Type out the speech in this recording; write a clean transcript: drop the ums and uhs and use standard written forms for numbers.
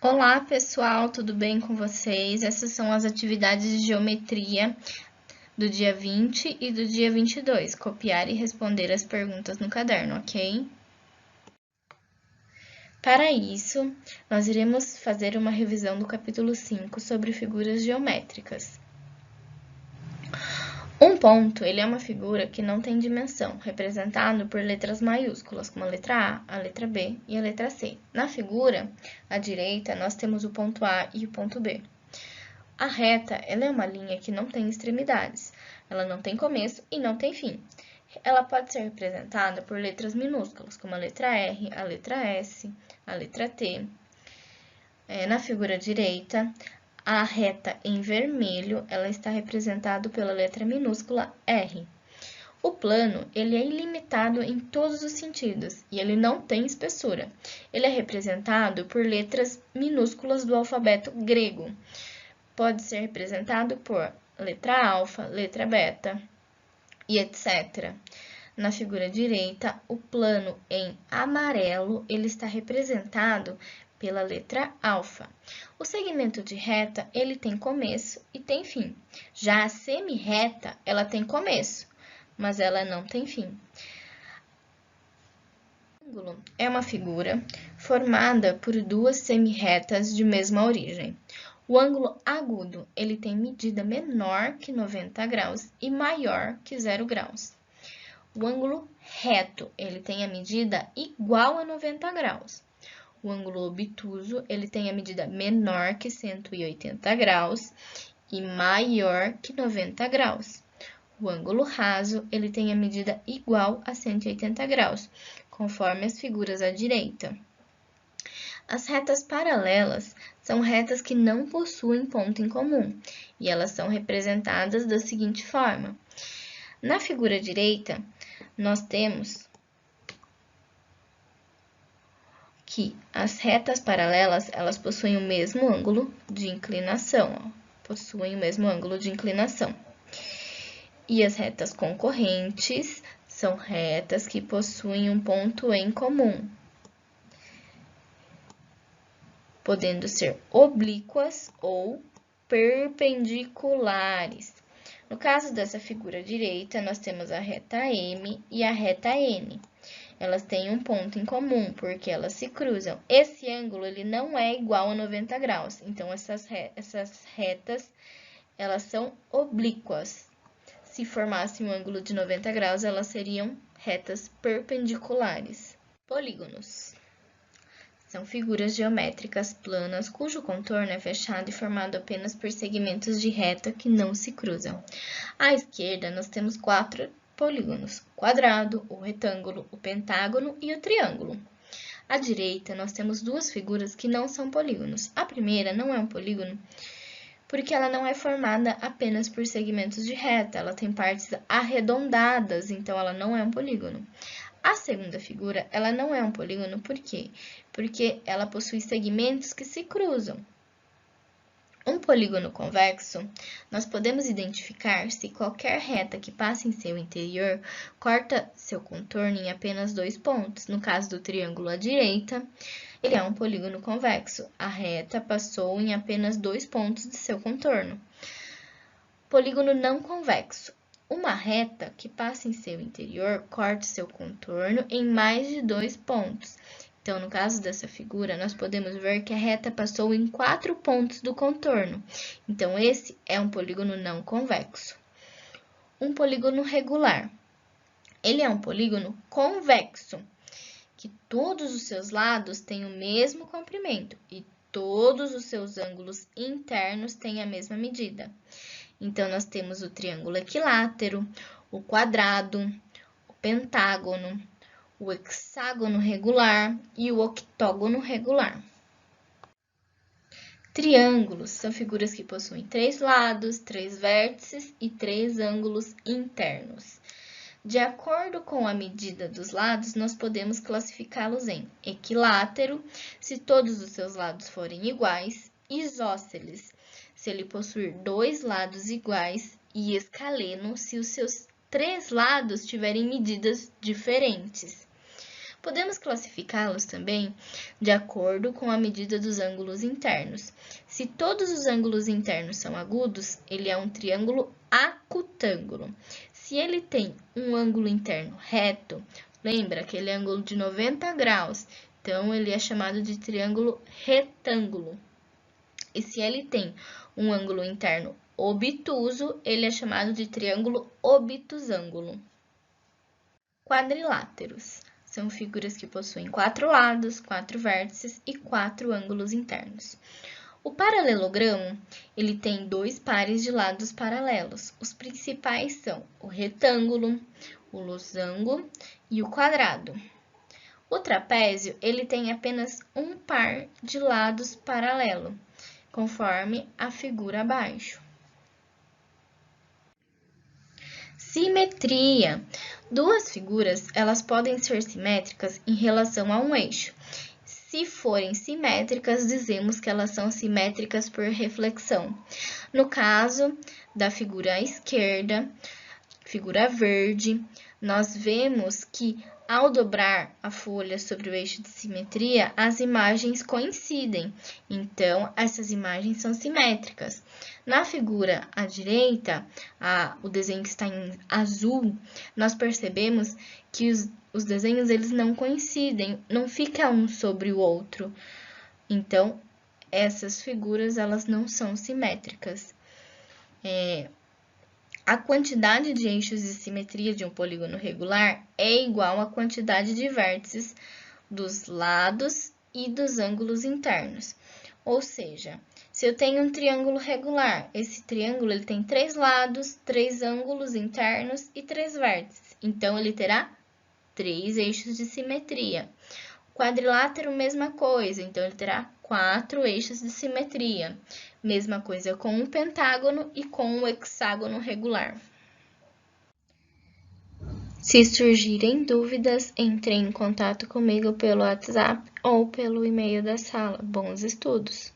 Olá, pessoal, tudo bem com vocês? Essas são as atividades de geometria do dia 20 e do dia 22. Copiar e responder as perguntas no caderno, ok? Para isso, nós iremos fazer uma revisão do capítulo 5 sobre figuras geométricas. Um ponto, ele é uma figura que não tem dimensão, representado por letras maiúsculas, como a letra A letra B e a letra C. Na figura, à direita, nós temos o ponto A e o ponto B. A reta, ela é uma linha que não tem extremidades, ela não tem começo e não tem fim. Ela pode ser representada por letras minúsculas, como a letra R, a letra S, a letra T. Na figura direita, a reta em vermelho, ela está representada pela letra minúscula R. O plano, ele é ilimitado em todos os sentidos e ele não tem espessura. Ele é representado por letras minúsculas do alfabeto grego. Pode ser representado por letra alfa, letra beta e etc. Na figura direita, o plano em amarelo, ele está representado pela letra alfa. O segmento de reta, ele tem começo e tem fim. Já a semi-reta, ela tem começo, mas ela não tem fim. O ângulo é uma figura formada por duas semi-retas de mesma origem. O ângulo agudo, ele tem medida menor que 90 graus e maior que 0 graus. O ângulo reto, ele tem a medida igual a 90 graus. O ângulo obtuso, ele tem a medida menor que 180 graus e maior que 90 graus. O ângulo raso, ele tem a medida igual a 180 graus, conforme as figuras à direita. As retas paralelas são retas que não possuem ponto em comum, e elas são representadas da seguinte forma. Na figura direita, nós temos que as retas paralelas, elas possuem o mesmo ângulo de inclinação, E as retas concorrentes são retas que possuem um ponto em comum, podendo ser oblíquas ou perpendiculares. No caso dessa figura direita, nós temos a reta M e a reta N. Elas têm um ponto em comum, porque elas se cruzam. Esse ângulo, ele não é igual a 90 graus, então essas retas, elas são oblíquas. Se formassem um ângulo de 90 graus, elas seriam retas perpendiculares. Polígonos são figuras geométricas planas cujo contorno é fechado e formado apenas por segmentos de reta que não se cruzam. À esquerda, nós temos 4 polígonos: o quadrado, o retângulo, o pentágono e o triângulo. À direita, nós temos duas figuras que não são polígonos. A primeira não é um polígono porque ela não é formada apenas por segmentos de reta, ela tem partes arredondadas, então ela não é um polígono. A segunda figura, ela não é um polígono, por quê? Porque ela possui segmentos que se cruzam. Um polígono convexo, nós podemos identificar se qualquer reta que passe em seu interior corta seu contorno em apenas 2 pontos. No caso do triângulo à direita, ele é um polígono convexo. A reta passou em apenas 2 pontos de seu contorno. Polígono não convexo. Uma reta que passa em seu interior corta seu contorno em mais de 2 pontos. Então, no caso dessa figura, nós podemos ver que a reta passou em 4 pontos do contorno. Então, esse é um polígono não convexo. Um polígono regular. Ele é um polígono convexo, que todos os seus lados têm o mesmo comprimento e todos os seus ângulos internos têm a mesma medida. Então, nós temos o triângulo equilátero, o quadrado, o pentágono, o hexágono regular e o octógono regular. Triângulos são figuras que possuem 3 lados, 3 vértices e 3 ângulos internos. De acordo com a medida dos lados, nós podemos classificá-los em equilátero, se todos os seus lados forem iguais, isósceles, se ele possuir 2 lados iguais, e escaleno se os seus três lados tiverem medidas diferentes. Podemos classificá-los também de acordo com a medida dos ângulos internos. Se todos os ângulos internos são agudos, ele é um triângulo acutângulo. Se ele tem um ângulo interno reto, lembra aquele ângulo de 90 graus, então ele é chamado de triângulo retângulo. E se ele tem um ângulo interno obtuso, ele é chamado de triângulo obtusângulo. Quadriláteros são figuras que possuem 4 lados, 4 vértices e 4 ângulos internos. O paralelogramo, ele tem 2 pares de lados paralelos. Os principais são o retângulo, o losango e o quadrado. O trapézio, ele tem apenas um par de lados paralelo, conforme a figura abaixo. Simetria. Duas figuras, elas podem ser simétricas em relação a um eixo. Se forem simétricas, dizemos que elas são simétricas por reflexão. No caso da figura à esquerda, figura verde, nós vemos que ao dobrar a folha sobre o eixo de simetria, as imagens coincidem. Então, essas imagens são simétricas. Na figura à direita, o desenho que está em azul, nós percebemos que os desenhos eles não coincidem, não fica um sobre o outro. Então, essas figuras elas não são simétricas. A quantidade de eixos de simetria de um polígono regular é igual à quantidade de vértices dos lados e dos ângulos internos. Ou seja, se eu tenho um triângulo regular, esse triângulo ele tem 3 lados, 3 ângulos internos e 3 vértices. Então, ele terá 3 eixos de simetria. O quadrilátero, mesma coisa. Então, ele terá 4 eixos de simetria. Mesma coisa com o pentágono e com o hexágono regular. Se surgirem dúvidas, entre em contato comigo pelo WhatsApp ou pelo e-mail da sala. Bons estudos!